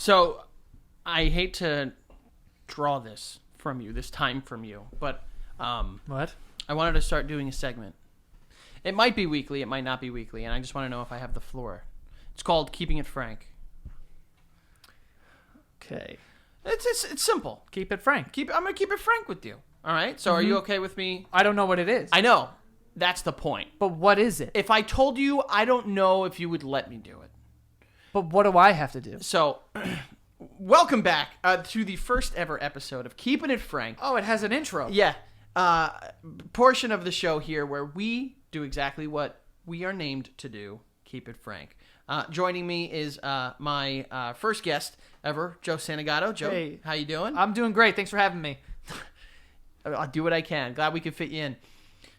So, I hate to draw this time from you, but What? I wanted to start doing a segment. It might be weekly, it might not be weekly, and I just want to know if I have the floor. It's called Keeping It Frank. Okay. It's simple. Keep it frank. I'm gonna keep it frank with you. All right. So, are you okay with me? I don't know what it is. I know. That's the point. But what is it? If I told you, I don't know if you would let me do it. But what do I have to do? So, welcome back to the first ever episode of Keeping It Frank. Oh, it has an intro. Yeah. Portion of the show here where we do exactly what we are named to do. Keep it frank. Joining me is my first guest ever, Joe Santagato. Joe, Hey. how you doing? I'm doing great. Thanks for having me. I'll do what I can. Glad we could fit you in.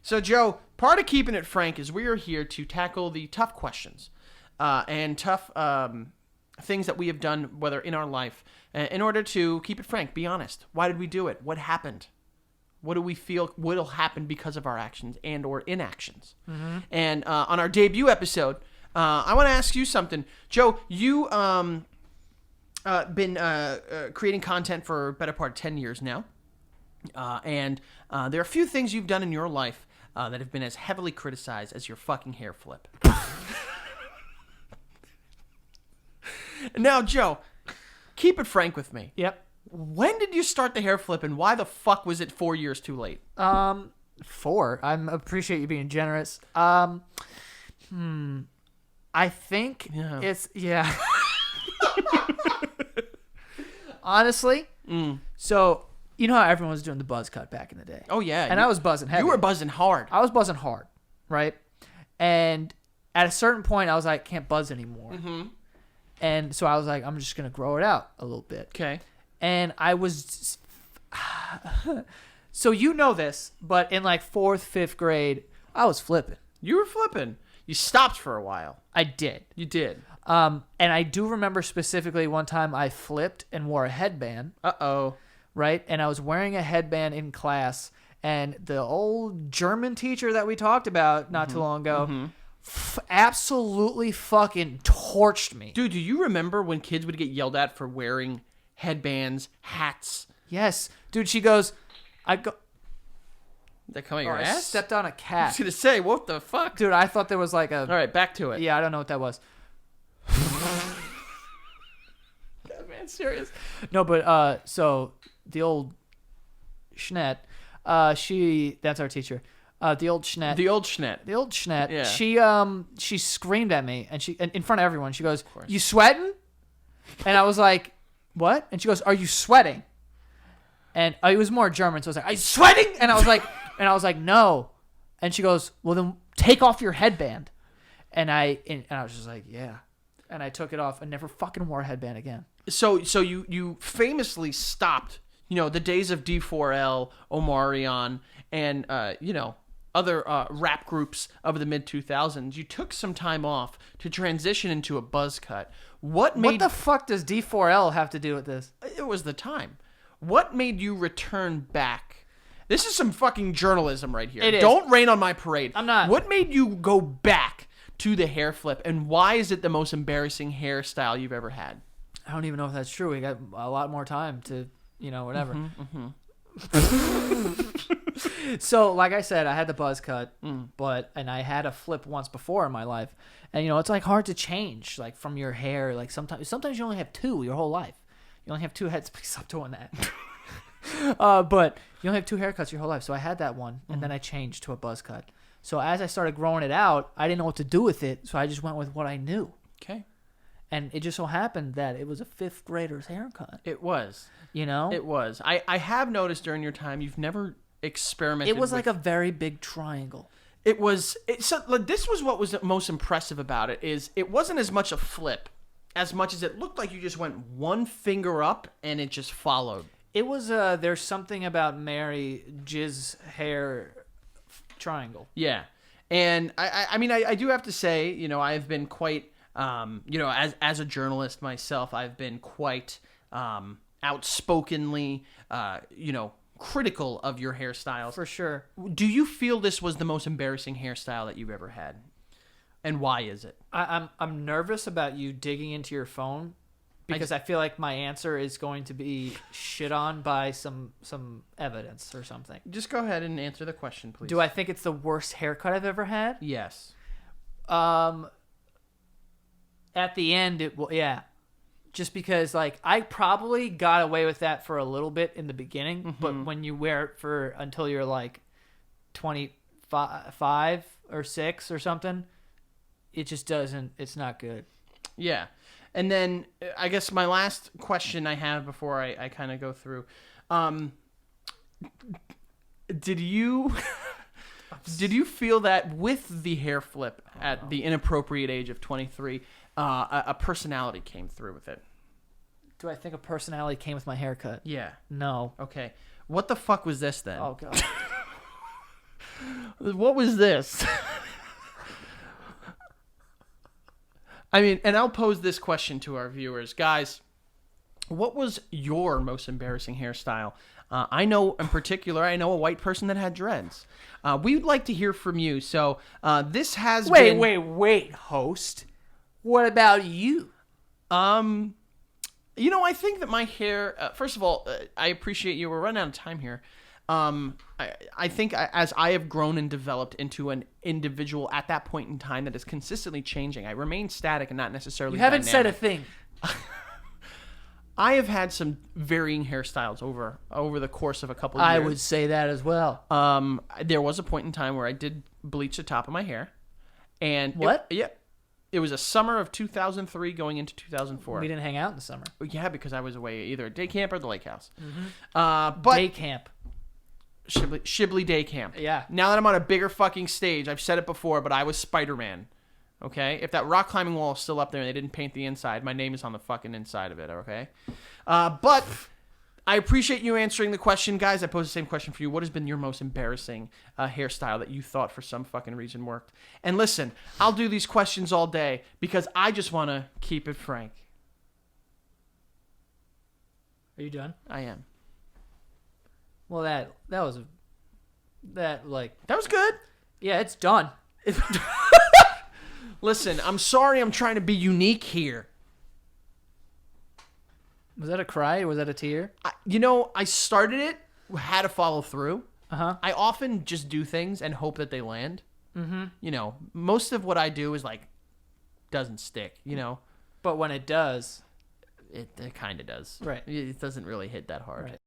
So, Joe, part of Keeping It Frank is we are here to tackle the tough questions and tough things that we have done, whether in our life, in order to keep it frank, be honest. Why did we do it? What happened? What do we feel will happen because of our actions and or inactions? Mm-hmm. And on our debut episode, I want to ask you something. Joe, you been creating content for a better part of 10 years now. And there are a few things you've done in your life that have been as heavily criticized as your fucking hair flip. Now, Joe, keep it frank with me. Yep. When did you start the hair flip, and why the fuck was it 4 years too late? 4. I appreciate you being generous. I think it's Honestly, so you know how everyone was doing the buzz cut back in the day. Oh yeah, and I was buzzing heavy. You were buzzing hard. I was buzzing hard, right? And at a certain point, I was like, can't buzz anymore. Mm-hmm. And so I was like, I'm just gonna grow it out a little bit. Okay. And I was, so you know this, but in like 4th, 5th grade, I was flipping. You were flipping. You stopped for a while. I did. You did. And I do remember specifically one time I flipped and wore a headband. Uh-oh. Right? And I was wearing a headband in class, and the old German teacher that we talked about not too long ago absolutely fucking torched me. Dude, do you remember when kids would get yelled at for wearing headbands, hats? Yes. Dude, she goes, Did that come out your ass? I stepped on a I cat. was going to say, what the fuck? Dude, I thought there was like a... All right, back to it. Yeah, I don't know what that was. God, man, serious. No, but so the old Schnet, that's our teacher. The old Schnet. The old Schnet. Yeah. She screamed at me, and in front of everyone, she goes, "You sweating?" And I was like, "What?" And she goes, "Are you sweating?" And it was more German, so I was like, "Are you sweating?" And I was like, "No." And she goes, "Well, then take off your headband." And I was just like, "Yeah." And I took it off and never fucking wore a headband again. So you famously stopped, the days of D4L, Omarion, and other rap groups of the mid 2000s. You took some time off to transition into a buzz cut. What the fuck does D4L have to do with this? It was the time. What made you return back? This is some fucking journalism right here. It is. Don't rain on my parade. I'm not. What made you go back to the hair flip, and why is it the most embarrassing hairstyle you've ever had? I don't even know if that's true. We got a lot more time to, whatever. So, like I said, I had the buzz cut, and I had a flip once before in my life. And, it's like hard to change, like from your hair. Like sometimes you only have 2 your whole life. You only have 2 heads. Please stop doing that. But you only have 2 haircuts your whole life. So I had that one, and then I changed to a buzz cut. So as I started growing it out, I didn't know what to do with it. So I just went with what I knew. Okay. And it just so happened that it was a 5th grader's haircut. It was. It was. I have noticed during your time you've never experimented. It was like a very big triangle. This was what was most impressive about it is it wasn't as much a flip as much as it looked like you just went one finger up and it just followed. It was there's something about Mary Jizz hair triangle. Yeah. And I do have to say, I've been quite as a journalist myself, I've been quite outspokenly critical of your hairstyles. For sure. Do you feel this was the most embarrassing hairstyle that you've ever had? And why is it? I'm nervous about you digging into your phone because I feel like my answer is going to be shit on by some evidence or something. Just go ahead and answer the question, please. Do I think it's the worst haircut I've ever had? Yes. At the end, it will. Yeah, just because like I probably got away with that for a little bit in the beginning, but when you wear it for until you're like 25 or 6 or something, it just doesn't. It's not good. Yeah. And then I guess my last question I have before I kind of go through, did you feel that with the hair flip at the inappropriate age of 23, a personality came through with it? Do I think a personality came with my haircut? Yeah. No. Okay. What the fuck was this then? Oh god. What was this? I mean, and I'll pose this question to our viewers. Guys, what was your most embarrassing hairstyle? I know a white person that had dreads. We would like to hear from you. So this has been... Wait, host. What about you? I think that my hair... first of all, I appreciate you. We're running out of time here. I think as I have grown and developed into an individual at that point in time that is consistently changing, I remain static and not necessarily You haven't said a dynamic. thing. I have had some varying hairstyles over the course of a couple of years. I would say that as well. There was a point in time where I did bleach the top of my hair. And what? It was a summer of 2003 going into 2004. We didn't hang out in the summer. Yeah, because I was away either at day camp or the lake house. But day camp. Shibley Day Camp. Yeah. Now that I'm on a bigger fucking stage, I've said it before, but I was Spider-Man. Okay? If that rock climbing wall is still up there and they didn't paint the inside, my name is on the fucking inside of it, okay? But I appreciate you answering the question. Guys, I pose the same question for you. What has been your most embarrassing hairstyle that you thought for some fucking reason worked? And listen, I'll do these questions all day because I just want to keep it frank. Are you done? I am. Well, that was good. Yeah, it's done. Listen, I'm sorry I'm trying to be unique here. Was that a cry or was that a tear? I started it, had to follow through. Uh-huh. I often just do things and hope that they land. Mm-hmm. Most of what I do is doesn't stick, But when it does... It kind of does. Right. It doesn't really hit that hard. Right.